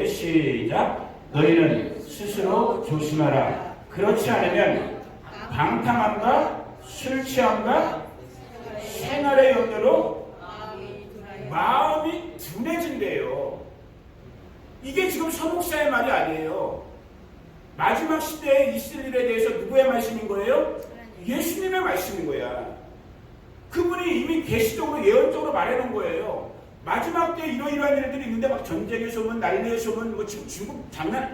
시작. 너희는 스스로 조심하라. 그렇지 않으면 방탕함과 술 취함과 생활의 염려로 마음이 둔해진대요. 이게 지금 서목사의 말이 아니에요. 마지막 시대에 있을 일에 대해서 누구의 말씀인 거예요? 예수님의 말씀인 거야. 그분이 이미 계시적으로 예언적으로 말해놓은 거예요. 마지막 때 이러이러한 일들이 있는데 막 전쟁의 소문, 난리의 소문, 뭐 지금 중국 장난,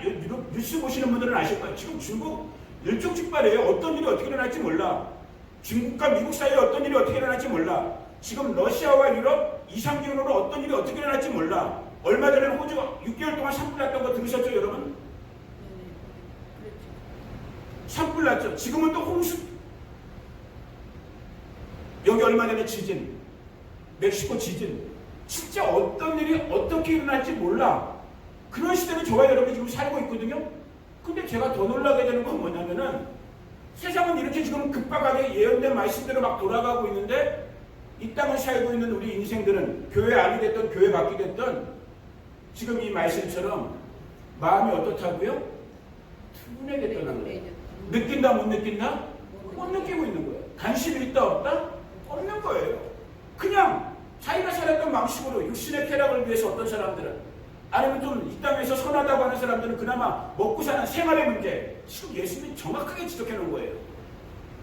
뉴스 보시는 분들은 아실 거예요. 지금 중국 일촉즉발이에요. 어떤 일이 어떻게 일어날지 몰라. 중국과 미국 사이에 어떤 일이 어떻게 일어날지 몰라. 지금 러시아와 유럽 이상기온으로 어떤 일이 어떻게 일어날지 몰라. 얼마 전에 호주가 6개월 동안 산불 났던 거 들으셨죠, 여러분? 산불 났죠. 지금은 또 홍수. 여기 얼마 전에 지진, 멕시코 지진. 진짜 어떤 일이 어떻게 일어날지 몰라. 그런 시대를 저와 여러분이 지금 살고 있거든요. 근데 제가 더 놀라게 되는 건 뭐냐면은 세상은 이렇게 지금 급박하게 예언된 말씀대로 막 돌아가고 있는데 이 땅을 살고 있는 우리 인생들은 교회 안이 됐든 교회 밖이 됐든 지금 이 말씀처럼 마음이 어떻다고요? 둔해졌다는 거예요. 느낀다 못 느낀다? 못 느끼고 있는 거예요. 관심이 있다 없다? 없는 거예요. 그냥 자기가 살았던 방식으로 육신의 쾌락을 위해서 어떤 사람들은 아니면 좀 이 땅에서 선하다고 하는 사람들은 그나마 먹고 사는 생활의 문제 지금 예수님이 정확하게 지적해 놓은 거예요.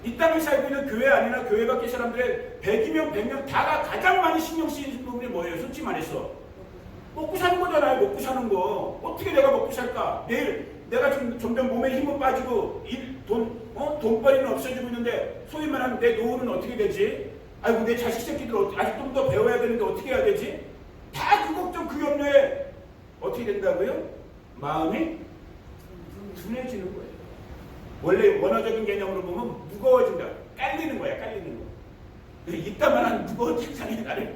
이 땅을 살고 있는 교회 안이나 교회 밖의 사람들의 100이면 100명 다가 가장 많이 신경 쓰이는 부분이 뭐예요? 솔직히 말해서 먹고 사는 거잖아요. 먹고 사는 거. 어떻게 내가 먹고 살까? 내일 내가 점점 몸에 힘은 빠지고 돈벌이는 없어지고 있는데 소위 말하는 내 노후는 어떻게 되지? 아이고 내 자식 새끼들 아직 좀 더 배워야 되는데 어떻게 해야 되지? 다 그 걱정 그 염려에 어떻게 된다고요? 마음이 둔해지는 거예요. 원래 원어적인 개념으로 보면 무거워진다. 깔리는 거야. 깔리는 거. 이따만한 무거운 책상에 나를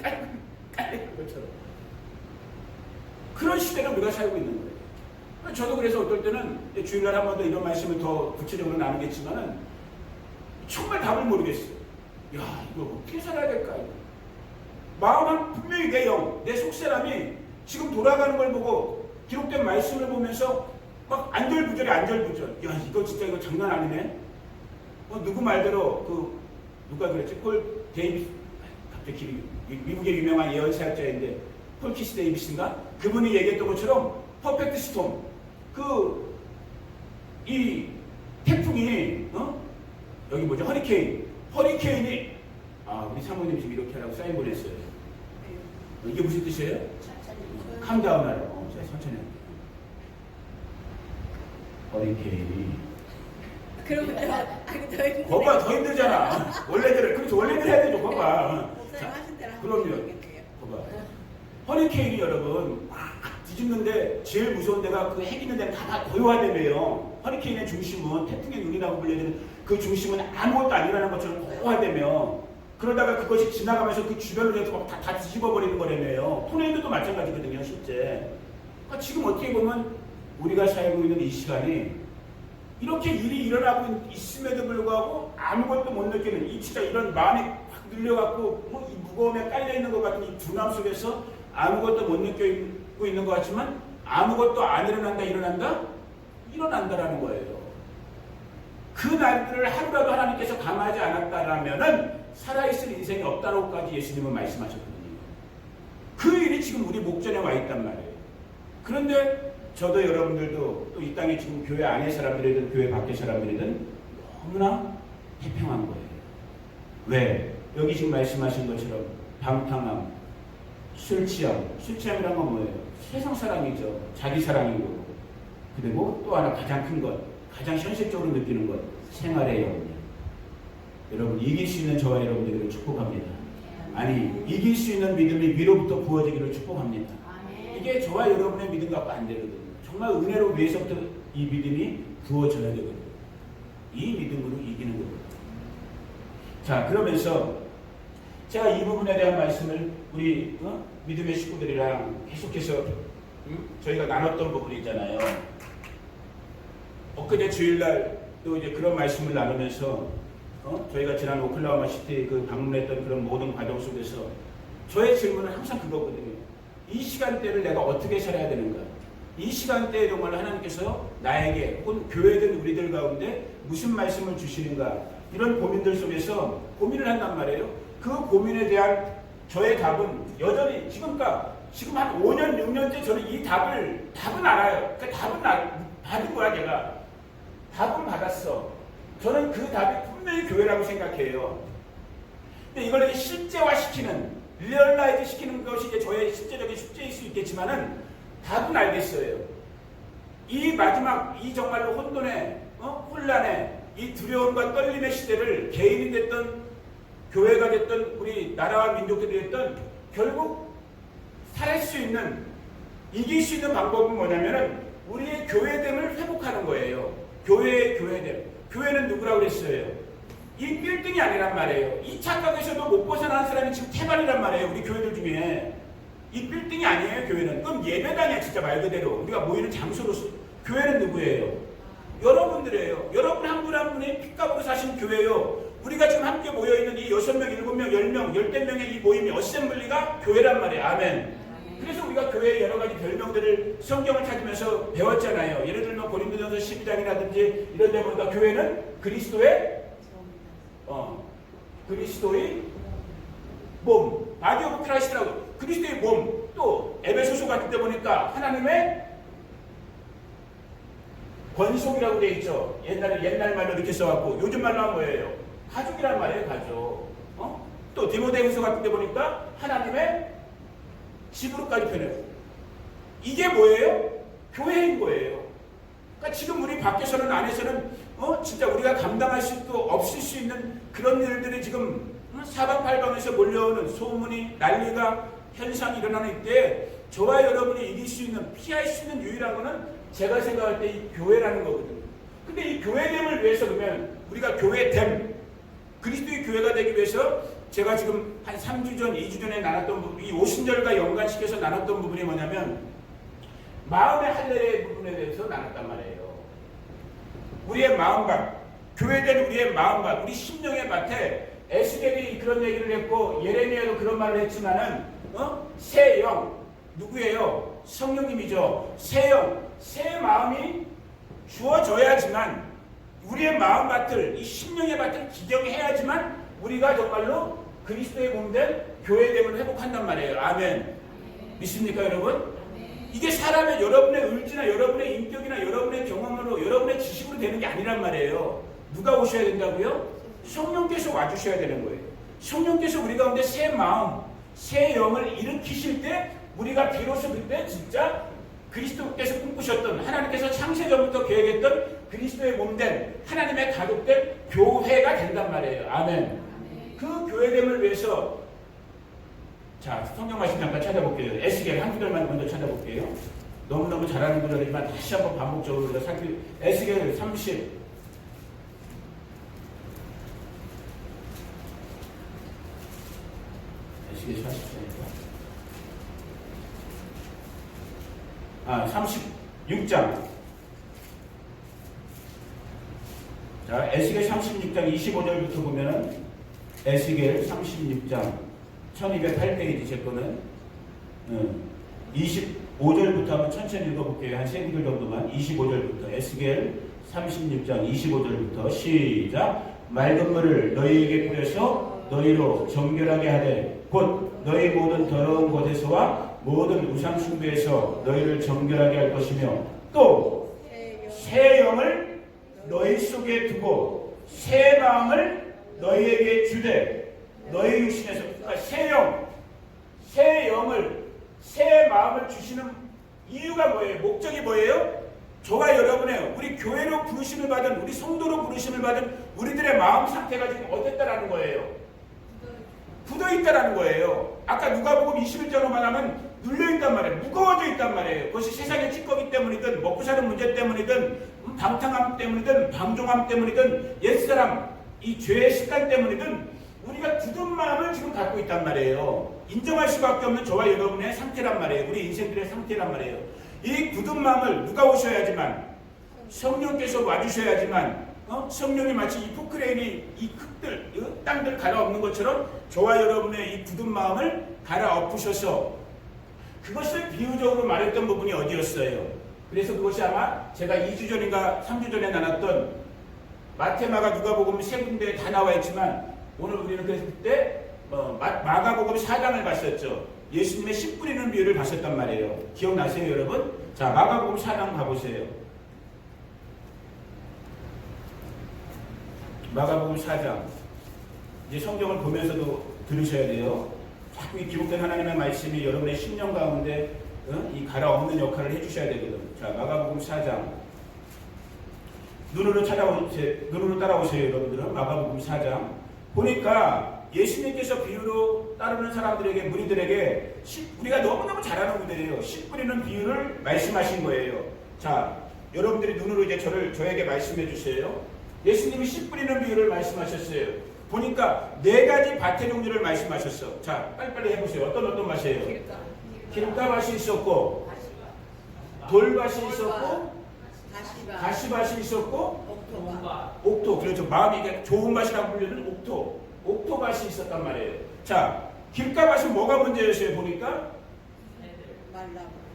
깔리는 것처럼. 그런 시대를 우리가 살고 있는 거예요. 저도 그래서 어떨 때는 주일날 한 번 더 이런 말씀을 더 구체적으로 나누겠지만은 정말 답을 모르겠어요. 야, 이거 어떻게 살아야 될까? 마음은 분명히 내 영, 내 속사람이 지금 돌아가는 걸 보고 기록된 말씀을 보면서 막 안절부절해, 안절부절. 야, 이거 진짜 이거 장난 아니네. 누구 말대로 누가 그랬지? 폴 데이비스, 갑자기 미국의 유명한 예언사학자인데 폴 키스 데이비스인가? 그분이 얘기했던 것처럼 퍼펙트 스톰. 이 태풍이 여기 뭐죠? 허리케인이 우리 사모님 지금 이렇게 하라고 사인 보냈어요. 이게 무슨 뜻이에요? 캄다운 하라고. 제가 천천히 할게요. 허리케인이 거봐 더 힘들잖아. 원래대로 그렇죠. 원래대로 해야 되죠. 거봐. 그럼요. 거봐. 허리케인이 여러분 뒤집는데 제일 무서운 데가 그 핵 있는 데는 다 고요하다며요. 허리케인의 중심은 태풍의 눈이라고 불리는 그 중심은 아무것도 아니라는 것처럼 고요하다며. 그러다가 그것이 지나가면서 그 주변을 해서 다 뒤집어버리는 거라며요. 토네이도도 마찬가지거든요, 실제. 그러니까 지금 어떻게 보면 우리가 살고 있는 이 시간이 이렇게 일이 일어나고 있음에도 불구하고 아무것도 못 느끼는 이 진짜 이런 마음이 확 눌려갖고 이 무거움에 깔려있는 것 같은 이 두남 속에서 아무것도 못 느끼고 있는 것 같지만 아무것도 안 일어난다라는 거예요. 그 날들을 하루라도 하나님께서 감하지 않았다라면은 살아있을 인생이 없다고까지 예수님은 말씀하셨거든요. 그 일이 지금 우리 목전에 와 있단 말이에요. 그런데 저도 여러분들도 또 이 땅에 지금 교회 안의 사람들이든 교회 밖의 사람들이든 너무나 태평한 거예요. 왜? 여기 지금 말씀하신 것처럼 방탕함, 술 취함이란 건 뭐예요? 세상 사랑이죠. 자기 사랑이고. 그리고 또 하나 가장 큰 것, 가장 현실적으로 느끼는 것, 생활의 영역. 여러분 이길 수 있는 저와 여러분들을 축복합니다. 아니 이길 수 있는 믿음이 위로부터 부어지기를 축복합니다. 이게 저와 여러분의 믿음 갖고 안 되거든요. 정말 은혜로 위에서부터 이 믿음이 부어져야 되거든요. 이 믿음으로 이기는 거거든요. 자, 그러면서 제가 이 부분에 대한 말씀을 우리 믿음의 식구들이랑 계속해서 저희가 나눴던 부분이 있잖아요. 엊그제 주일날 또 이제 그런 말씀을 나누면서 저희가 지난 오클라호마 시티 방문했던 그런 모든 과정 속에서 저의 질문은 항상 그거거든요. 이 시간대를 내가 어떻게 살아야 되는가? 이 시간대에 정말 하나님께서 나에게 혹은 교회된 우리들 가운데 무슨 말씀을 주시는가 이런 고민들 속에서 고민을 한단 말이에요. 그 고민에 대한 저의 답은 여전히 지금 한 5년, 6년째 저는 이 답은 알아요. 그러니까 답은 받은 거야, 내가. 답은 받았어. 저는 그 답이 분명히 교회라고 생각해요. 근데 이걸 이제 실제화시키는, 리얼라이즈 시키는 것이 이제 저의 실제적인 숙제일 수 있겠지만은 답은 알겠어요. 이 마지막, 이 정말로 혼돈의, 혼란의, 이 두려움과 떨림의 시대를 개인이 됐던, 교회가 됐던, 우리 나라와 민족들이 됐던, 결국 살릴 수 있는, 이길 수 있는 방법은 뭐냐면은 우리의 교회됨을 회복하는 거예요. 교회의 교회됨. 교회는 누구라고 그랬어요? 이 빌딩이 아니란 말이에요. 이 착각에서도 못 벗어나는 사람이 지금 태반이란 말이에요. 우리 교회들 중에. 이 빌딩이 아니에요, 교회는. 그럼 예배당이야, 진짜 말 그대로. 우리가 모이는 장소로서. 교회는 누구예요? 여러분들이에요. 여러분 한 분 한 분이 핏값으로 사신 교회요. 우리가 지금 함께 모여있는 이 6명, 7명, 10명, 10대명의 이 모임이 어셈블리가 교회란 말이에요. 아멘. 그래서 우리가 교회의 여러 가지 별명들을 성경을 찾으면서 배웠잖아요. 예를 들면 고린도전서 12장이라든지 이런 데 보니까 교회는 그리스도의 몸, 바디 오브 크라이스트라고 그리스도의 몸, 또 에베소서 같은 데 보니까 하나님의 권속이라고 되어 있죠. 옛날 말로 이렇게 써갖고 요즘 말로 하면 뭐예요? 가족이란 말이에요, 가족. 또 디모데후서 같은 데 보니까 하나님의 집으로까지 표현해요. 이게 뭐예요? 교회인 거예요. 그러니까 지금 우리 밖에서는 안에서는 진짜 우리가 감당할 수도 없을 수 있는 그런 일들이 지금 사방팔방에서 몰려오는 소문이 난리가 현상이 일어나는 이때 저와 여러분이 이길 수 있는 피할 수 있는 유일한 거는 제가 생각할 때 이 교회라는 거거든요. 근데 이 교회됨을 위해서 그러면 우리가 교회됨 그리스도의 교회가 되기 위해서 제가 지금 한 3주 전, 2주 전에 나눴던 부분, 이 오순절과 연관시켜서 나눴던 부분이 뭐냐면 마음의 할례의 부분에 대해서 나눴단 말이에요. 우리의 마음밭, 교회된 우리의 마음밭, 우리 심령의 밭에 에스겔이 그런 얘기를 했고 예레미야도 그런 말을 했지만은 새 영, 누구예요? 성령님이죠. 새 영, 새 마음이 주어져야지만 우리의 마음밭을, 이 심령의 밭을 기경해야지만 우리가 정말로 그리스도의 몸된 교회됨을 회복한단 말이에요. 아멘. 믿습니까, 여러분? 이게 사람의 여러분의 의지나 여러분의 인격이나 여러분의 경험으로 여러분의 지식으로 되는 게 아니란 말이에요. 누가 오셔야 된다고요? 성령께서 와주셔야 되는 거예요. 성령께서 우리 가운데 새 마음, 새 영을 일으키실 때 우리가 비로소 그때 진짜 그리스도께서 꿈꾸셨던 하나님께서 창세전부터 계획했던 그리스도의 몸된 하나님의 가족된 교회가 된단 말이에요. 아멘. 그 교회됨을 위해서 자 성경 말씀 잠깐 찾아볼게요. 에스겔 한 구절만 먼저 찾아볼게요. 너무너무 잘하는 구절이지만 다시 한번 반복적으로 우리가 살피 에스겔 30 에스겔 40장이니까 36장 자 에스겔 36장 25절부터 보면은 에스겔 36장 1208페이지 제 거는 25절부터 한번 천천히 읽어볼게요. 한 3구절 정도만. 25절부터 에스겔 36장 25절부터 시작. 맑은 물을 너희에게 뿌려서 너희로 정결하게 하되 곧 너희 모든 더러운 곳에서와 모든 우상 숭배에서 너희를 정결하게 할 것이며 또 새 영을 너희 속에 두고 새 마음을 너희에게 주되 너희 육신에서 그러니까 새 영을 새 마음을 주시는 이유가 뭐예요? 목적이 뭐예요? 저와 여러분의 우리 교회로 부르심을 받은 우리 성도로 부르심을 받은 우리들의 마음 상태가 지금 어땠다라는 거예요? 굳어있다라는 거예요. 아까 누가복음 21장으로만 하면 눌려있단 말이에요. 무거워져 있단 말이에요. 그것이 세상의 찌꺼기 때문이든 먹고 사는 문제 때문이든 방탕함 때문이든 방종함 때문이든 옛사람 이 죄의 습관 때문이든 우리가 굳은 마음을 지금 갖고 있단 말이에요. 인정할 수밖에 없는 저와 여러분의 상태란 말이에요. 우리 인생들의 상태란 말이에요. 이 굳은 마음을 누가 오셔야지만 성령께서 와주셔야지만 성령이 마치 이 포크레인이 이 흙들, 이 땅들 갈아엎는 것처럼 저와 여러분의 이 굳은 마음을 갈아엎으셔서 그것을 비유적으로 말했던 부분이 어디였어요? 그래서 그것이 아마 제가 2주 전인가 3주 전에 나눴던 마태마가 누가복음 세 군데에 다 나와 있지만 오늘 우리는 그때 마가복음 4장을 봤었죠. 예수님의 씨 뿌리는 비유를 봤었단 말이에요. 기억나세요 여러분? 자, 마가복음 4장 가보세요. 마가복음 4장. 이제 성경을 보면서도 들으셔야 돼요. 자꾸 이 기록된 하나님의 말씀이 여러분의 심령 가운데 이 갈아엎는 역할을 해주셔야 되거든. 자, 마가복음 4장. 눈으로 따라오세요 여러분들은. 마가복음 4장. 보니까 예수님께서 비유로 따르는 사람들에게, 무리들에게 우리가 너무너무 잘 아는 분들이에요. 씨 뿌리는 비유를 말씀하신 거예요. 자, 여러분들이 눈으로 이제 저에게 말씀해 주세요. 예수님이 씨 뿌리는 비유를 말씀하셨어요. 보니까 4가지 밭의 종류를 말씀하셨어. 자, 빨리빨리 해보세요. 어떤 밭이에요? 길가밭이 있었고, 돌밭이 있었고, 가시밭이 있었고, 옥토. 그렇죠. 마음이 좋은 밭이라고 불리는 옥토밭이 있었단 말이에요. 자, 길가밭은 뭐가 문제였어요? 보니까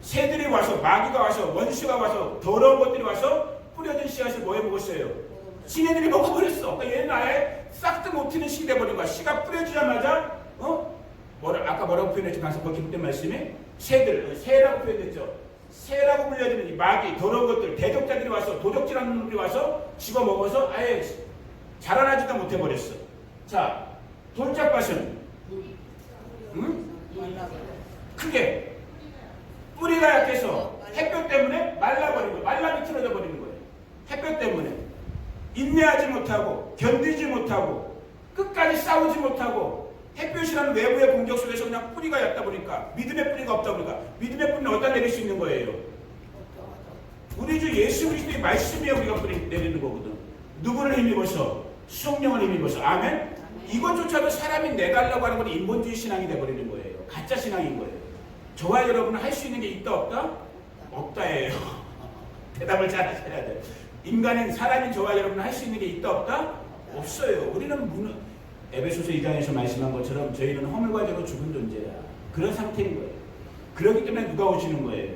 새들이 와서, 마귀가 와서, 원수가 와서, 더러운 것들이 와서 뿌려진 씨앗을 뭐 해먹었어요? 지네들이 먹어버렸어. 그러니까 얘는 아예 싹도 못 튀는 씨가 돼버린 거야. 씨가 뿌려지자마자 아까 뭐라고 표현했지? 방금 기록된 말씀이 새라고 표현했죠. 새라고 불려지는 이 마귀, 더러운 것들, 대적자들이 와서, 도적질하는 놈들이 와서 집어먹어서 아예 자라나지도 못해버렸어. 자, 돌짝밭은 크게 뿌리가 약해서 햇볕 때문에 말라버린 거예요. 말라 비틀어져 버리는 거예요. 햇볕 때문에 인내하지 못하고 견디지 못하고 끝까지 싸우지 못하고 햇볕이라는 외부의 공격 속에서 그냥 뿌리가 얕다 보니까, 믿음의 뿌리가 없다 보니까, 믿음의 뿌리는 어디다 내릴 수 있는 거예요? 우리 주 예수 그리스도의 말씀에 우리가 뿌리 내리는 거거든. 누구를 힘입어서? 성령을 힘입어서. 아멘? 이것조차도 사람이 내달라고 하는 건 인본주의 신앙이 돼버리는 거예요. 가짜 신앙인 거예요. 저와 여러분은 할 수 있는 게 있다 없다? 없다예요. 대답을 잘 하셔야 돼요. 사람인 저와 여러분은 할 수 있는 게 있다 없다? 없어요. 우리는 에베소서 2장에서 말씀한 것처럼 저희는 허물과 죄로 죽은 존재야. 그런 상태인 거예요. 그렇기 때문에 누가 오시는 거예요?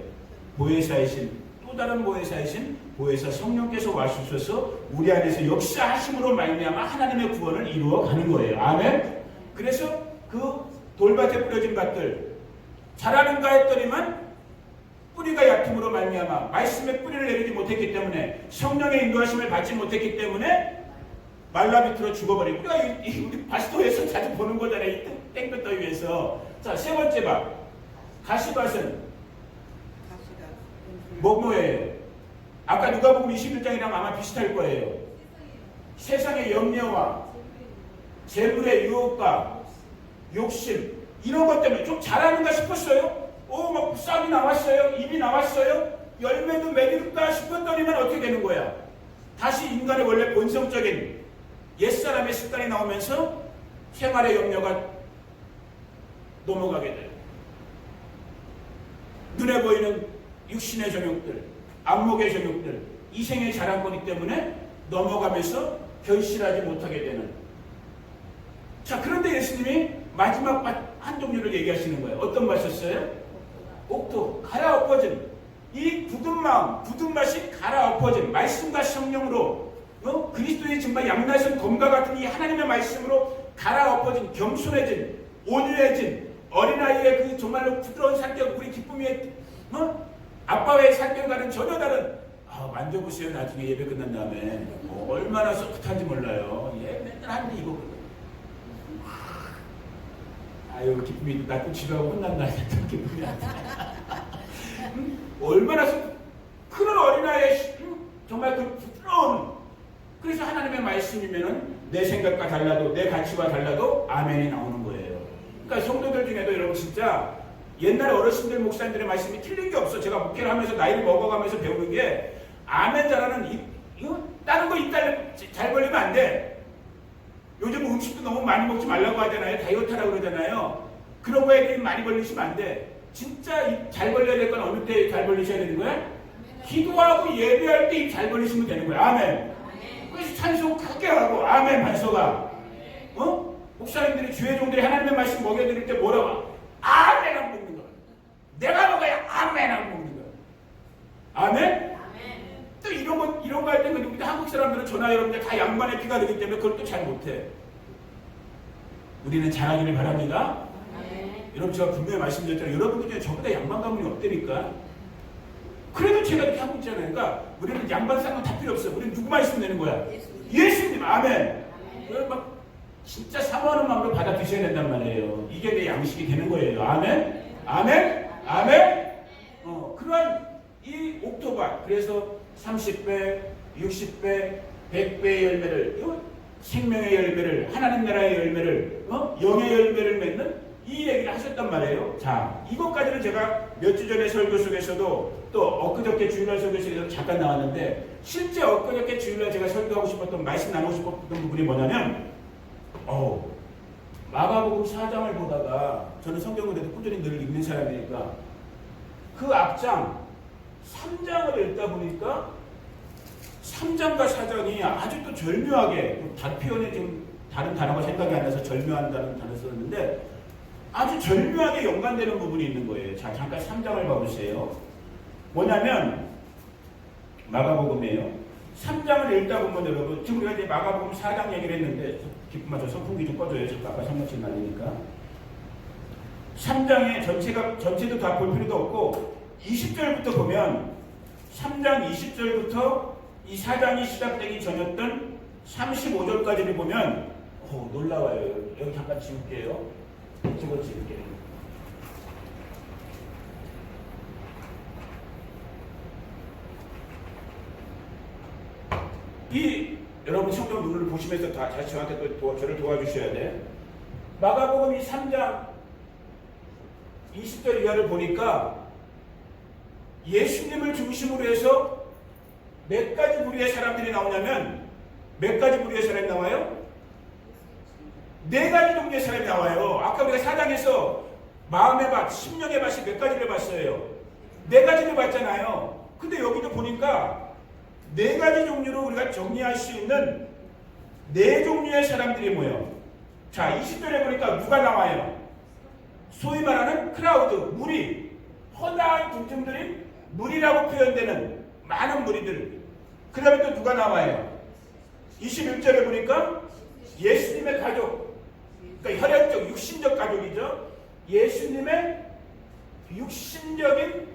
보혜사이신, 또 다른 보혜사이신 보혜사 성령께서 와주셔서 우리 안에서 역사하심으로 말미암아 하나님의 구원을 이루어가는 거예요. 아멘? 그래서 그 돌밭에 뿌려진 밭들 자라는가 했더니만 뿌리가 얕음으로 말미암아 말씀의 뿌리를 내리지 못했기 때문에, 성령의 인도하심을 받지 못했기 때문에 말라비틀어 죽어버리고, 우리가 우리 바스토에서 자주 보는 거잖아요. 이 땡볕 더위에서. 자, 세 번째 밭. 가시밭은 뭐예요? 아까 누가복음 21장이랑 아마 비슷할 거예요. 세상의 염려와 재물의 유혹과 욕심, 이런 것 때문에 좀 잘하는가 싶었어요. 막 싹이 나왔어요. 잎이 나왔어요. 열매도 맺을까 싶었더니만 어떻게 되는 거야? 다시 인간의 원래 본성적인 옛사람의 습관이 나오면서 생활의 염려가 넘어가게 돼요. 눈에 보이는 육신의 정욕들, 안목의 정욕들, 이생의 자랑거리 때문에 넘어가면서 결실하지 못하게 되는. 자, 그런데 예수님이 마지막 한 종류를 얘기하시는 거예요. 어떤 맛이었어요? 옥토, 갈아엎어진, 이 굳은 마음, 굳은 맛이 갈아엎어진 말씀과 성령으로, 그리스도의 정말 양날선 검과 같은 이 하나님의 말씀으로 갈아엎어진, 겸손해진, 온유해진 어린아이의 그 정말로 부드러운 살결, 우리 기쁨의 아빠의 살결과는 전혀 다른. 만져보세요. 나중에 예배 끝난 다음에 얼마나 떳떳한지 몰라요. 맨날 하는데 이거거든. 아유, 기쁨이 나 또 지루하고 혼난다 했던 기쁨이 얼마나 큰 어린아이의 정말 그 부드러운. 그래서 하나님의 말씀이면은 내 생각과 달라도, 내 가치와 달라도 아멘이 나오는 거예요. 그러니까 성도들 중에도 여러분 진짜 옛날 어르신들 목사님들의 말씀이 틀린 게 없어. 제가 목회를 하면서 나이를 먹어가면서 배우는 게, 아멘 잘하는 다른 거 입 잘 벌리면 안 돼. 요즘 음식도 너무 많이 먹지 말라고 하잖아요. 다이어트 하라고 그러잖아요. 그런 거에 많이 벌리시면 안 돼. 진짜 입 잘 벌려야 될 건 어느 때 잘 벌리셔야 되는 거야? 기도하고 예배할 때 입 잘 벌리시면 되는 거야. 아멘. 그래서 찬송 크게 하고 아멘 반서가. 목사님들이 주회종들이 하나님의 말씀 먹여드릴 때 뭐라고? 아멘 하고 먹는 거야. 내가 먹어야 아멘 하고 먹는 거야. 아멘? 저나 여러분들 다 양반의 피가 되기 때문에 그걸 또 잘 못해. 우리는 잘하기를 바랍니다. 여러분 제가 분명히 말씀드렸잖아요. 여러분들 중에 저보다 양반 가문이 없다니까. 그래도 제가 이렇게 하고 있잖아요. 그러니까 우리는 양반 쌍은 다 필요 없어. 우리는 누구만 있으면 되는 거야. 예수님. 아멘. 그걸 막 진짜 사모하는 마음으로 받아 드셔야 된단 말이에요. 이게 내 양식이 되는 거예요. 아멘. 아멘. 아멘. 그러한 이 옥토바, 그래서 30배, 60배, 100배의 열매를, 생명의 열매를, 하나님 나라의 열매를, 영의 열매를 맺는 이 얘기를 하셨단 말이에요. 자, 이것까지는 제가 몇 주 전에 설교 속에서도 또 엊그저께 주일날 설교 속에서 잠깐 나왔는데, 실제 엊그저께 주일날 제가 설교하고 싶었던, 말씀 나누고 싶었던 부분이 뭐냐면, 마가복음 4장을 보다가, 저는 성경을 그래도 꾸준히 늘 읽는 사람이니까 그 앞장 3장을 읽다 보니까 3장과 4장이 아주 또 절묘하게, 다른 표현에 지금 다른 단어가 생각이 안 나서 절묘한다는 단어 썼는데 아주 절묘하게 연관되는 부분이 있는 거예요. 자, 잠깐 3장을 봐보세요. 뭐냐면 마가복음이에요. 3장을 읽다 보면 여러분, 지금 우리가 이제 마가복음 4장 얘기를 했는데, 기쁨아 저 선풍기 좀 꺼줘요. 잠깐 아까 성령님 날리니까. 3장의 전체도 다 볼 필요도 없고 20절부터 보면 3장 20절부터 이 4장이 시작되기 전이었던 35절까지를 보면 놀라워요. 여기 잠깐 지울게요. 찍을게요. 여러분 성경 눈을 보시면서 다 다시 저한테 또 저를 도와주셔야 돼. 마가복음 이 3장 20절 이하를 보니까 예수님을 중심으로 해서 몇 가지 부류의 사람들이 나오냐면, 몇 가지 부류의 사람이 나와요? 4가지 종류의 사람이 나와요. 아까 우리가 4장에서 마음의 밭, 심령의 밭이 몇 가지를 봤어요? 4가지를 봤잖아요. 근데 여기도 보니까 4가지 종류로 우리가 정리할 수 있는 4종류의 사람들이 모여. 자, 20절에 보니까 누가 나와요? 소위 말하는 크라우드, 무리, 허다한 군중들이 무리라고 표현되는 많은 무리들. 그 다음에 또 누가 나와요? 21절에 보니까 예수님의 가족, 그러니까 혈연적, 육신적 가족이죠. 예수님의 육신적인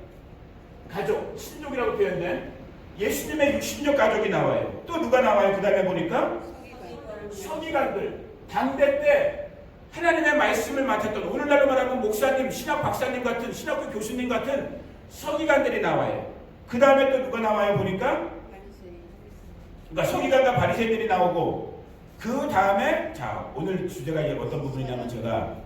가족, 신족이라고 표현된 예수님의 육신적 가족이 나와요. 또 누가 나와요? 그 다음에 보니까 서기관들, 당대 때 하나님의 말씀을 맡았던, 오늘날로 말하면 목사님, 신학 박사님 같은, 신학교 교수님 같은 서기관들이 나와요. 그 다음에 또 누가 나와요? 보니까 그러니까 서기관과 바리새인들이 나오고, 그 다음에 자, 오늘 주제가 이게 어떤 부분이냐면 제가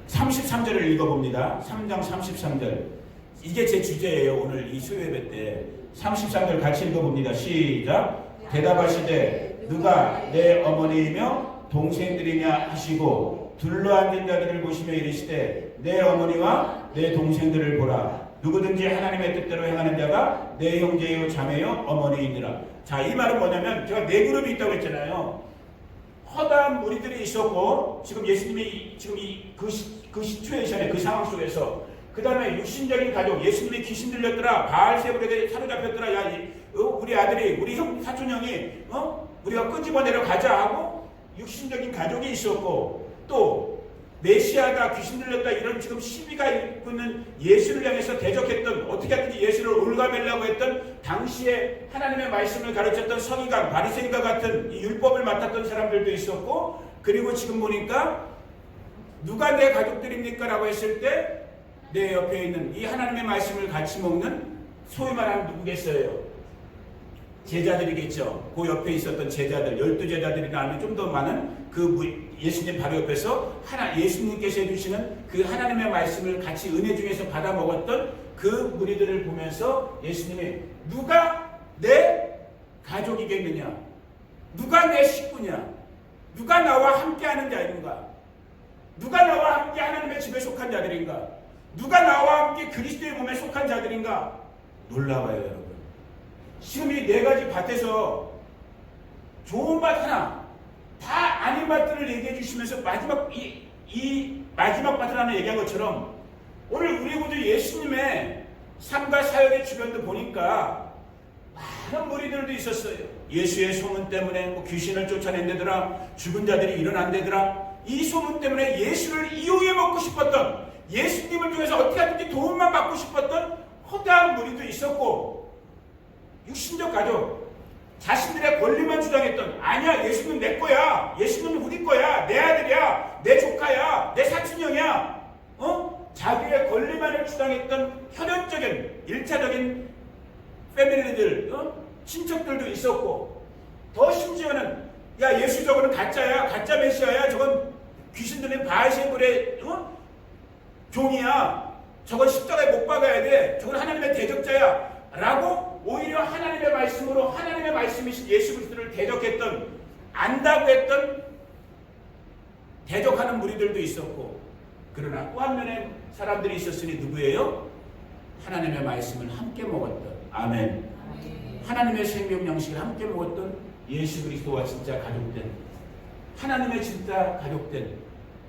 33절을 읽어봅니다. 3장 33절. 이게 제 주제예요. 오늘 이 수요예배 때 33절 같이 읽어봅니다. 시작. 대답하시되 누가 내 어머니이며 동생들이냐 하시고 둘러앉은 자들을 보시며 이르시되 내 어머니와 내 동생들을 보라. 누구든지 하나님의 뜻대로 행하는 자가 내 형제요 자매요 어머니이니라. 자, 이 말은 뭐냐면 제가 4그룹이 있다고 했잖아요. 허다한 무리들이 있었고, 지금 예수님이 지금 그 시츄에이션에, 그 상황 속에서, 그 다음에 육신적인 가족, 예수님이 귀신 들렸더라, 바알세불에게 사로잡혔더라, 야, 우리 아들이, 우리 형, 사촌형이 우리가 끄집어내려 가자 하고 육신적인 가족이 있었고, 또 메시아가 귀신 들렸다 이런 지금 시비가 있는 예수를 향해서 대적했던, 어떻게 하든지 예수를 올가매려고 했던 당시에 하나님의 말씀을 가르쳤던 서기관, 바리새인과 같은 이 율법을 맡았던 사람들도 있었고, 그리고 지금 보니까 누가 내 가족들입니까? 라고 했을 때 내 옆에 있는 이 하나님의 말씀을 같이 먹는 소위 말하는 누구겠어요? 제자들이겠죠. 그 옆에 있었던 제자들, 12제자들이나 아니면 좀 더 많은 그 예수님 바로 옆에서 예수님께서 해주시는 그 하나님의 말씀을 같이 은혜 중에서 받아 먹었던 그 무리들을 보면서 예수님이 누가 내 가족이겠느냐? 누가 내 식구냐? 누가 나와 함께하는 자인가? 누가 나와 함께 하나님의 집에 속한 자들인가? 누가 나와 함께 그리스도의 몸에 속한 자들인가? 놀라워요, 여러분. 지금 이 4가지 밭에서 좋은 밭 하나, 다 아닌 밭들을 얘기해 주시면서 마지막 이 마지막 밭을 하나 얘기한 것처럼 오늘 우리 모두 예수님의 삶과 사역의 주변도 보니까 많은 무리들도 있었어요. 예수의 소문 때문에 뭐 귀신을 쫓아낸다더라, 죽은 자들이 일어난다더라. 이 소문 때문에 예수를 이용해 먹고 싶었던, 예수님을 통해서 어떻게 하든지 도움만 받고 싶었던 허다한 무리도 있었고, 육신적 가족, 자신들의 권리만 주장했던, 아니야 예수는 내 거야, 예수는 우리 거야, 내 아들이야, 내 조카야, 내 사촌형이야, 자기의 권리만을 주장했던 혈연적인 1차적인 패밀리들, 친척들도 있었고, 더 심지어는 야 예수 저거는 가짜야, 가짜 메시아야, 저건 귀신 들린 바알세불의 종이야, 저건 십자가에 못 박아야 돼, 저건 하나님의 대적자야 라고 오히려 하나님의 말씀으로, 하나님의 말씀이신 예수 그리스도를 대적했던, 안다고 했던 대적하는 무리들도 있었고, 그러나 또 한 면의 사람들이 있었으니 누구예요? 하나님의 말씀을 함께 먹었던, 아멘, 하나님의 생명 양식을 함께 먹었던 예수 그리스도와 진짜 가족된, 하나님의 진짜 가족된,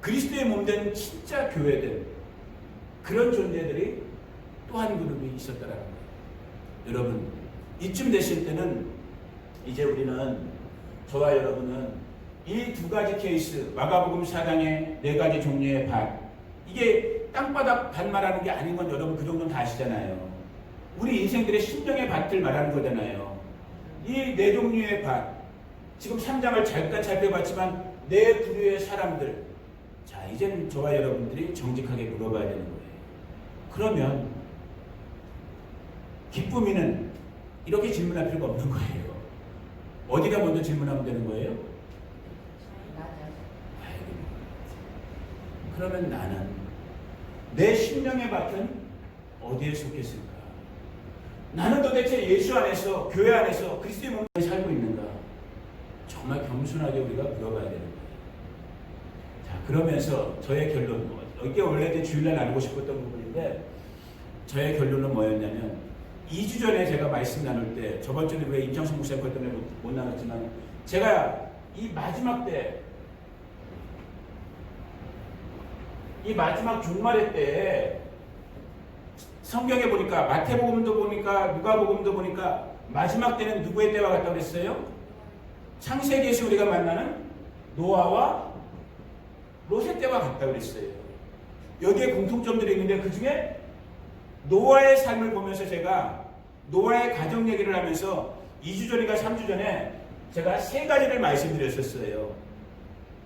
그리스도의 몸된 진짜 교회된 그런 존재들이 또 한 그룹이 있었더라는 거예요. 여러분, 이쯤 되실 때는 이제 우리는, 저와 여러분은 이 두 가지 케이스, 마가복음 4장의 네 가지 종류의 밭, 이게 땅바닥 밭 말하는 게 아닌 건 여러분 그 정도는 다 아시잖아요. 우리 인생들의 심령의 밭들 말하는 거잖아요. 이 네 종류의 밭, 지금 3장을 잠깐 살펴봤지만 네 부류의 사람들. 자, 이제는 저와 여러분들이 정직하게 물어봐야 되는 거예요. 그러면 기쁨이는 이렇게 질문할 필요가 없는 거예요. 어디가 먼저 질문하면 되는 거예요? 그러면 나는, 내 심령의 밭은 어디에 속했을까? 나는 도대체 예수 안에서, 교회 안에서 그리스도의 몸에 살고 있는가? 정말 겸손하게 우리가 물어봐야 되는 거예요. 자, 그러면서 저의 결론, 이게 원래 제 주일날 나누고 싶었던 부분인데, 저의 결론은 뭐였냐면, 2주 전에 제가 말씀 나눌 때, 저번 주에 왜 임창수 목사님 것 때문에 못 나눴지만, 제가 이 마지막 때, 이 마지막 종말의 때에 성경에 보니까, 마태복음도 보니까, 누가복음도 보니까 마지막 때는 누구의 때와 같다고 그랬어요? 창세기에서 우리가 만나는 노아와 롯의 때와 같다고 그랬어요. 여기에 공통점들이 있는데, 그 중에 노아의 삶을 보면서 제가 노아의 가정 얘기를 하면서 2주 전인가 3주 전에 제가 세 가지를 말씀드렸었어요.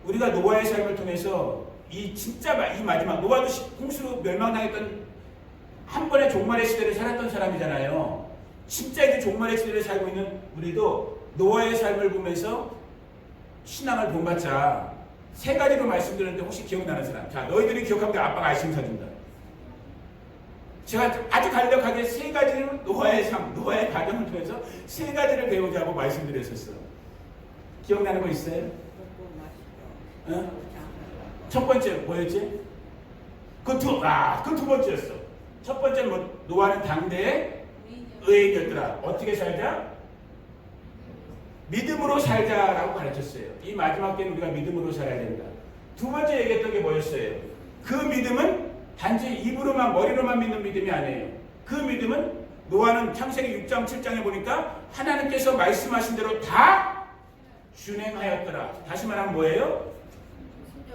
우리가 노아의 삶을 통해서 이 진짜 이 마지막, 노아도 홍수로 멸망당했던 한 번의 종말의 시대를 살았던 사람이잖아요. 진짜 이제 종말의 시대를 살고 있는 우리도 노아의 삶을 보면서 신앙을 본받자. 세 가지로 말씀드렸는데 혹시 기억나는 사람? 자, 너희들이 기억하면 아빠가 아이스크림 사준다. 제가 아주 간략하게 세 가지를 노아의 삶, 노아의 가정을 통해서 세 가지를 배우자고 말씀드렸었어. 기억나는 거 있어요? 어? 첫 번째 뭐였지? 그 두 번째였어. 첫 번째는 뭐, 노아는 당대의 의인이었더라. 어떻게 살자? 믿음으로 살자라고 가르쳤어요. 이 마지막 때는 우리가 믿음으로 살아야 된다. 두 번째 얘기했던 게 뭐였어요? 그 믿음은 단지 입으로만, 머리로만 믿는 믿음이 아니에요. 그 믿음은 노아는 창세기 6장 7장에 보니까 하나님께서 말씀하신 대로 다 준행하였더라. 다시 말하면 뭐예요?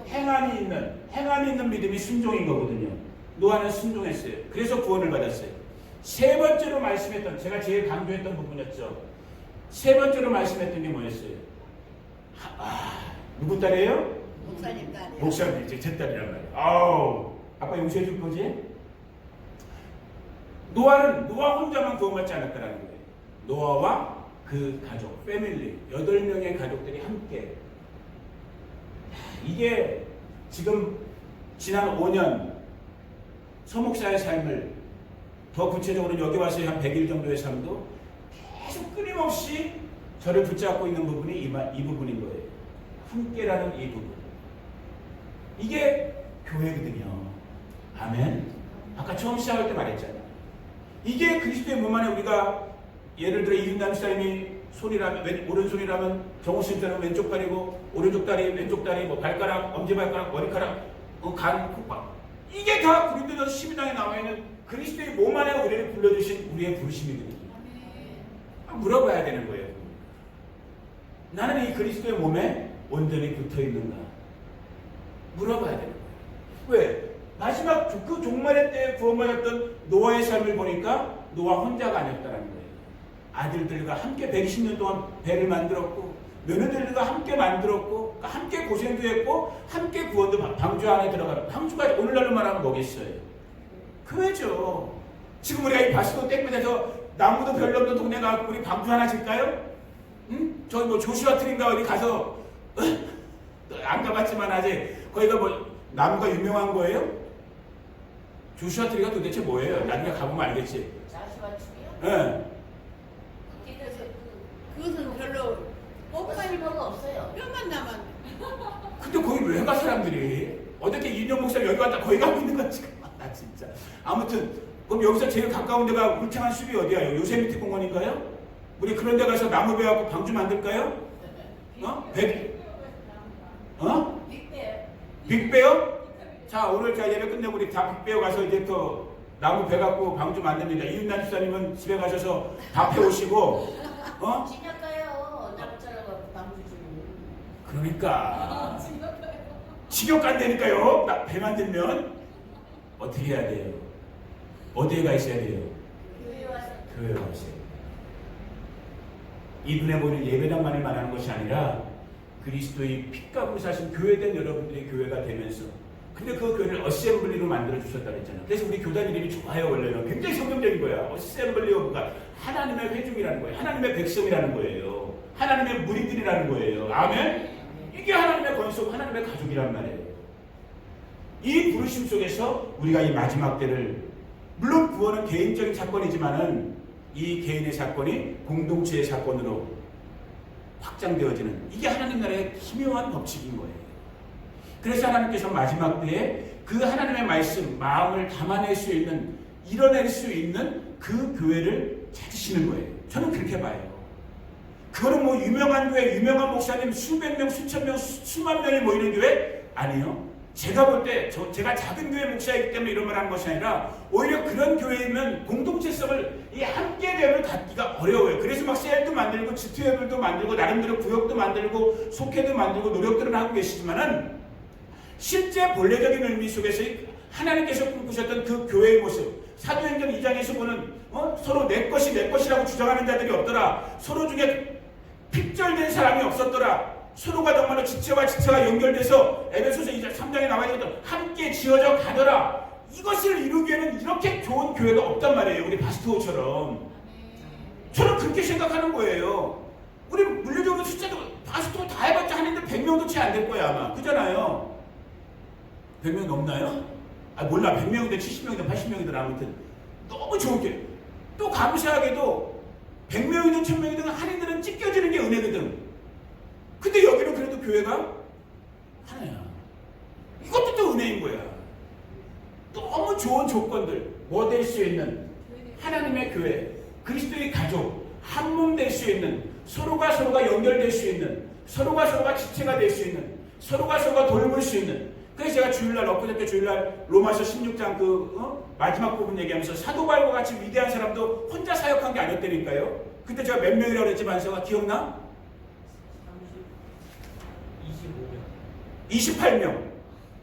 행함이 있는 믿음이 순종인 거거든요. 노아는 순종했어요. 그래서 구원을 받았어요. 세 번째로 말씀했던, 제가 제일 강조했던 부분이었죠. 세 번째로 말씀했던 게 뭐였어요? 누구 딸이에요? 목사님 딸이요. 목사님, 제 딸이란 말이에요. 아우, 아빠 용서해 줄 거지? 노아 혼자만 구원받지 않았다는 거예요. 노아와 그 가족, 패밀리, 8명의 가족들이 함께. 이게 지금 지난 5년 서목사의 삶을, 더 구체적으로 여기 와서 한 100일 정도의 삶도 계속 끊임없이 저를 붙잡고 있는 부분이 이 부분인 거예요. 함께라는 이 부분. 이게 교회거든요. 아멘. 아까 처음 시작할 때 말했잖아요. 이게 그리스도의 몸 안에 우리가, 예를 들어 이윤남 사람이 손이라면, 오른손이라면 정호신처럼 왼쪽 다리고, 오른쪽 다리, 왼쪽 다리, 뭐 발가락, 엄지발가락, 머리카락, 간, 콧방. 이게 다 고린도전서 12장에 나와 있는 그리스도의 몸 안에 우리를 불러주신 우리의 부르심이거든요. 물어봐야 되는 거예요. 나는 이 그리스도의 몸에 온전히 붙어 있는가? 물어봐야 되는 거예요. 왜? 마지막 그 종말의 때에 구원받았던 노아의 삶을 보니까 노아 혼자가 아니었다는 거예요. 아들들과 함께 120년 동안 배를 만들었고, 며느리들과 함께 만들었고, 함께 고생도 했고, 함께 구원도 방주 안에 들어가고, 방주가 오늘날로 말하면 뭐겠어요? 교회죠. 지금 우리가 이 바스도 땡볕에서 나무도 별로 없는 동네 가고 우리 방주 하나 질까요? 응? 저기 뭐 조슈아 트린가 어디 가서 안 가봤지만 아직 거기가 뭐 나무가 유명한 거예요? 조슈아 트리가 도대체 뭐예요? 나중에 가보면 알겠지. 자수와 축이요? 네. 그것은 별로 뽑아질 뭐가 없어요. 뼈만 남았네. 근데 거기 왜 가 사람들이? 어떻게 이인영 목사 여기 왔다 거기 가고 있는 거지? 나 진짜. 아무튼 그럼 여기서 제일 가까운 데가 울창한 숲이 어디야? 요세미티 공원인가요? 우리 그런 데 가서 나무 베어갖고 방주 만들까요? 어? 어? 빅베어? 자, 오늘 자 예배 끝내고 우리 다 빅베어 가서 이제 또 나무 베갖고 방주 만듭니다. 이윤남 집사님은 집에 가셔서 다 패오시고, 어? 진약가요. 나무 잘라갖고 방주 주고. 그러니까 지옥 간다니까요. 배 만들면 어떻게 해야 돼요? 어디에 가 있어야 돼요? 교회 와서. 교회에 가 있어야 돼요. 이분에 보이는 예배당만을 말하는 것이 아니라 그리스도의 핏값으로 사신 교회된 여러분들의 교회가 되면서, 근데 그 교회를 어셈블리로 만들어 주셨다 그랬잖아요. 그래서 우리 교단 이름이 좋아요. 원래는 굉장히 성경적인 거야. 어셈블리 오브가 하나님의 회중이라는 거예요. 하나님의 백성이라는 거예요. 하나님의 무리들이라는 거예요. 아멘. 이게 하나님의 권속, 하나님의 가족이란 말이에요. 이 부르심 속에서 우리가 이 마지막 때를, 물론 구원은 개인적인 사건이지만은 이 개인의 사건이 공동체의 사건으로 확장되어지는, 이게 하나님 나라의 기묘한 법칙인 거예요. 그래서 하나님께서 마지막 때에 그 하나님의 말씀, 마음을 담아낼 수 있는, 이뤄낼 수 있는 그 교회를 찾으시는 거예요. 저는 그렇게 봐요. 그거는 뭐 유명한 교회, 유명한 목사님 수백 명, 수천 명, 수만 명이 모이는 교회? 아니요. 제가 볼 때, 제가 작은 교회 목사이기 때문에 이런 말 하는 것이 아니라, 오히려 그런 교회이면 공동체성을, 이 함께됨을 갖기가 어려워요. 그래서 막 셀도 만들고, 지투앱을도 만들고, 나름대로 구역도 만들고, 속회도 만들고, 노력들은 하고 계시지만은, 실제 본래적인 의미 속에서 하나님께서 꿈꾸셨던 그 교회의 모습, 사도행전 2장에서 보는 서로 내 것이 내 것이라고 주장하는 자들이 없더라. 서로 중에 핍절된 사람이 없었더라. 서로가 정말로 지체와 지체가 연결돼서 에베소서 2장 3장에 나와 있는 함께 지어져 가더라. 이것을 이루기에는 이렇게 좋은 교회가 없단 말이에요. 우리 바스토처럼. 저는 그렇게 생각하는 거예요. 우리 물리적으로 숫자도 바스토 다 해봤자 하는데 100명도 채 안 될 거야 아마. 그잖아요. 100명 넘나요? 아 몰라. 100명이든 70명이든 80명이든 아무튼 너무 좋은 교회. 또 감사하게도 100명이든 1000명이든 한인들은 찢겨지는 게 은혜거든. 근데 여기는 그래도 교회가 하나야. 이것도 또 은혜인 거야. 너무 좋은 조건들, 뭐 될 수 있는 하나님의 교회, 그리스도의 가족, 한 몸 될 수 있는, 서로가 연결될 수 있는, 서로가 지체가 될 수 있는, 서로가 돌볼 수 있는. 그래서 제가 주일날, 엊그저께 주일날 로마서 16장 마지막 부분 얘기하면서 사도 바울과 같이 위대한 사람도 혼자 사역한 게 아니었다니까요. 그때 제가 몇 명이라고 그랬지 만서가 기억나? 28명.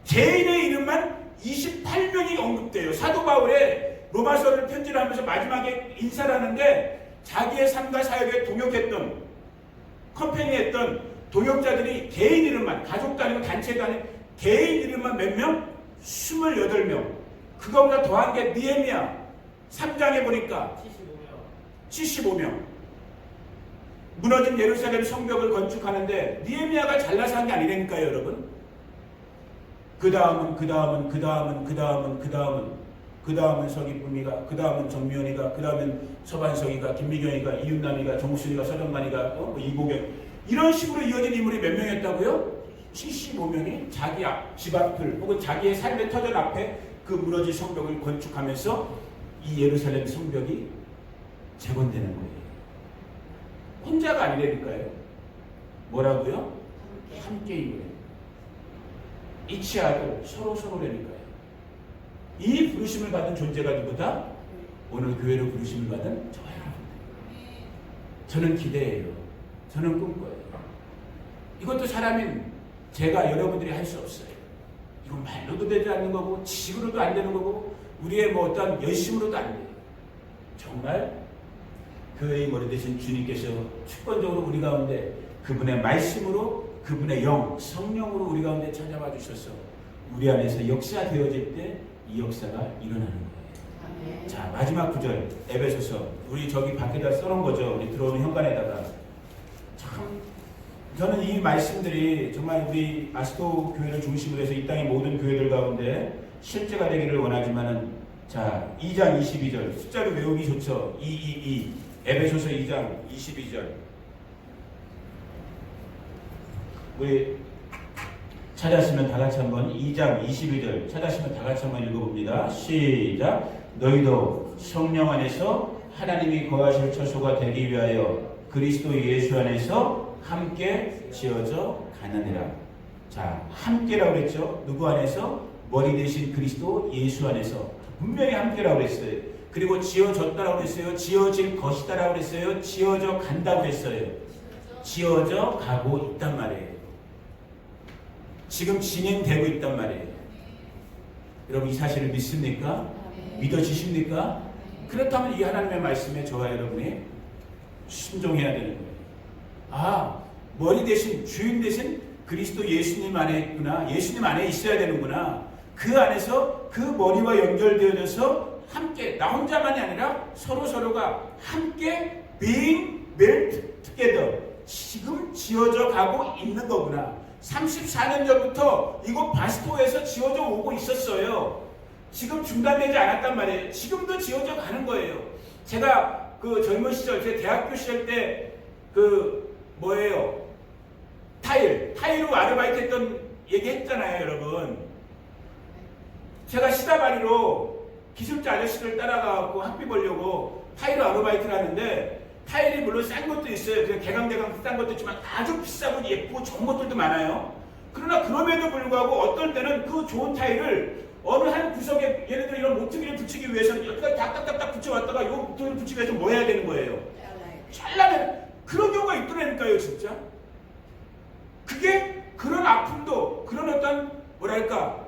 개인의 이름만 28명이 언급돼요. 사도 바울의 로마서를 편지를 하면서 마지막에 인사를 하는데 자기의 삶과 사역에 동역했던, 컴퍼니했던 동역자들이 개인 이름만, 가족도 아니고 단체도 아니고 개인 이름만 몇 명? 28명. 그거보다 더한 게 느헤미야 3장에 보니까 75명. 무너진 예루살렘 성벽을 건축하는데 느헤미야가 잘나서 한 게 아니라니까요, 여러분. 그 다음은 서기쁨이가, 그 다음은 정미연이가, 그 다음은 서반석이가, 김미경이가, 이윤남이가, 정수리가, 서정만이가, 이보경, 이런 식으로 이어진 인물이 몇 명이었다고요? 75명이 자기 집 앞을 혹은 자기의 삶의 터전 앞에 그 무너진 성벽을 건축하면서 이 예루살렘 성벽이 재건되는 거예요. 혼자가 아니라니까요. 뭐라고요? 함께인 거예요. 이치하고 서로라니까요. 이 부르심을 받은 존재가 누구다? 오늘 교회로 부르심을 받은 저와 여러분들. 저는 기대해요. 저는 꿈꿔요. 이것도 사람인 제가 여러분들이 할 수 없어요. 이건 말로도 되지 않는 거고 지식으로도 안 되는 거고 우리의 뭐 어떤 열심으로도 안 돼요. 정말 교회의 머리 되신 주님께서 주권적으로 우리 가운데 그분의 말씀으로 그분의 영, 성령으로 우리 가운데 찾아와 주셔서 우리 안에서 역사되어질 때 이 역사가 일어나는 거예요. 아멘. 자, 마지막 구절 에베소서. 우리 저기 밖에다 써놓은 거죠. 우리 들어오는 현관에다가. 참 저는 이 말씀들이 정말 우리 아스토 교회를 중심으로 해서 이 땅의 모든 교회들 가운데 실제가 되기를 원하지만은, 자, 2장 22절 숫자로 외우기 좋죠. 222 에베소서 2장 22절 우리 찾았으면 다 같이 한번 2장 22절 찾았으면 다 같이 한번 읽어봅니다. 시작. 너희도 성령 안에서 하나님이 거하실 처소가 되기 위하여 그리스도 예수 안에서 함께 지어져 가느니라. 자, 함께라고 그랬죠. 누구 안에서? 머리 대신 그리스도 예수 안에서. 분명히 함께라고 그랬어요. 그리고 지어졌다라고 그랬어요. 지어질 것이다라고 그랬어요. 지어져 간다고 그랬어요. 지어져 가고 있단 말이에요. 지금 진행되고 있단 말이에요. 여러분 이 사실을 믿습니까? 믿어지십니까? 그렇다면 이 하나님의 말씀에 저와 여러분이 순종해야 되는 거예요. 아, 머리 대신 주인 대신 그리스도 예수님 안에 있구나. 예수님 안에 있어야 되는구나. 그 안에서 그 머리와 연결되어져서 함께, 나 혼자만이 아니라 서로가 함께 being built together, 지금 지어져 가고 있는 거구나. 34년 전부터 이곳 바스토에서 지어져 오고 있었어요. 지금 중단되지 않았단 말이에요. 지금도 지어져 가는 거예요. 제가 그 젊은 시절, 제 대학교 시절 때 그 뭐예요? 타일로 아르바이트 했던 얘기 했잖아요, 여러분. 제가 시다바리로 기술자 아저씨를 따라가고 학비 벌려고 타일로 아르바이트를 하는데, 타일이 물론 싼 것도 있어요. 그냥 개강대강 싼 것도 있지만 아주 비싸고 예쁘고 좋은 것들도 많아요. 그러나 그럼에도 불구하고 어떨 때는 그 좋은 타일을 어느 한 구석에, 예를 들어 이런 모퉁이를 붙이기 위해서는 여기까지 딱딱딱딱 붙여왔다가 이 모퉁이를 붙이기 위해서 뭐 해야 되는 거예요? 잘라내. 그런 경우가 있더라니까요, 진짜. 그게 그런 아픔도, 그런 어떤 뭐랄까,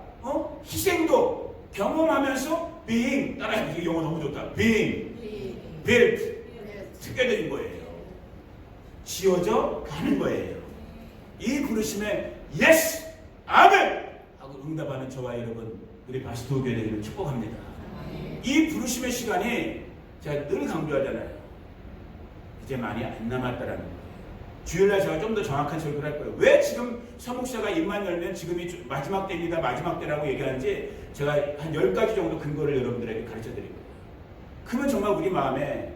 희생도 경험하면서 being, 따라해, 이게 영어 너무 좋다. being built together인 거예요. 지어져 가는 거예요. 이 부르심에 yes, 아멘 하고 응답하는 저와 여러분, 우리 바스토 교회 되기를 축복합니다. 이 부르심의 시간이 제가 늘 강조하잖아요. 이제 많이 안 남았다라는 거예요. 주일날 제가 좀 더 정확한 설교를 할 거예요. 왜 지금 서목사가 입만 열면 지금이 마지막 때입니다, 마지막 때라고 얘기하는지 제가 한 10가지 정도 근거를 여러분들에게 가르쳐 드릴 거예요. 그러면 정말 우리 마음에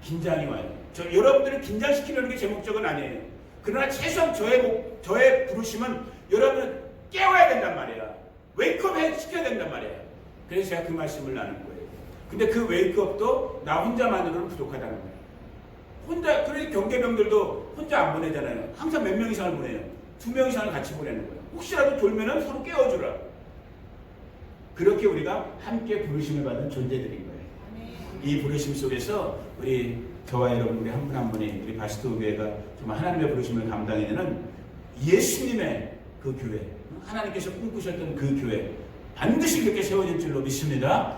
긴장이 와요. 여러분들을 긴장시키려는 게 제 목적은 아니에요. 그러나 최소한 저의 부르심은 여러분을 깨워야 된단 말이야. 웨이크업 시켜야 된단 말이야. 그래서 제가 그 말씀을 나눈 거예요. 근데 그 웨이크업도 나 혼자만으로는 부족하다는 거예요. 혼자, 그러니 경계병들도 혼자 안 보내잖아요. 항상 몇 명 이상을 보내요. 2명 이상을 같이 보내는 거예요. 혹시라도 돌면은 서로 깨워주라. 그렇게 우리가 함께 부르심을 받는 존재들인 거예요. 이 부르심 속에서 우리 저와 여러분, 우리 한 분 한 분이, 우리 바스토 교회가 정말 하나님의 부르심을 감당해내는 예수님의 그 교회, 하나님께서 꿈꾸셨던 그 교회, 반드시 그렇게 세워질 줄로 믿습니다.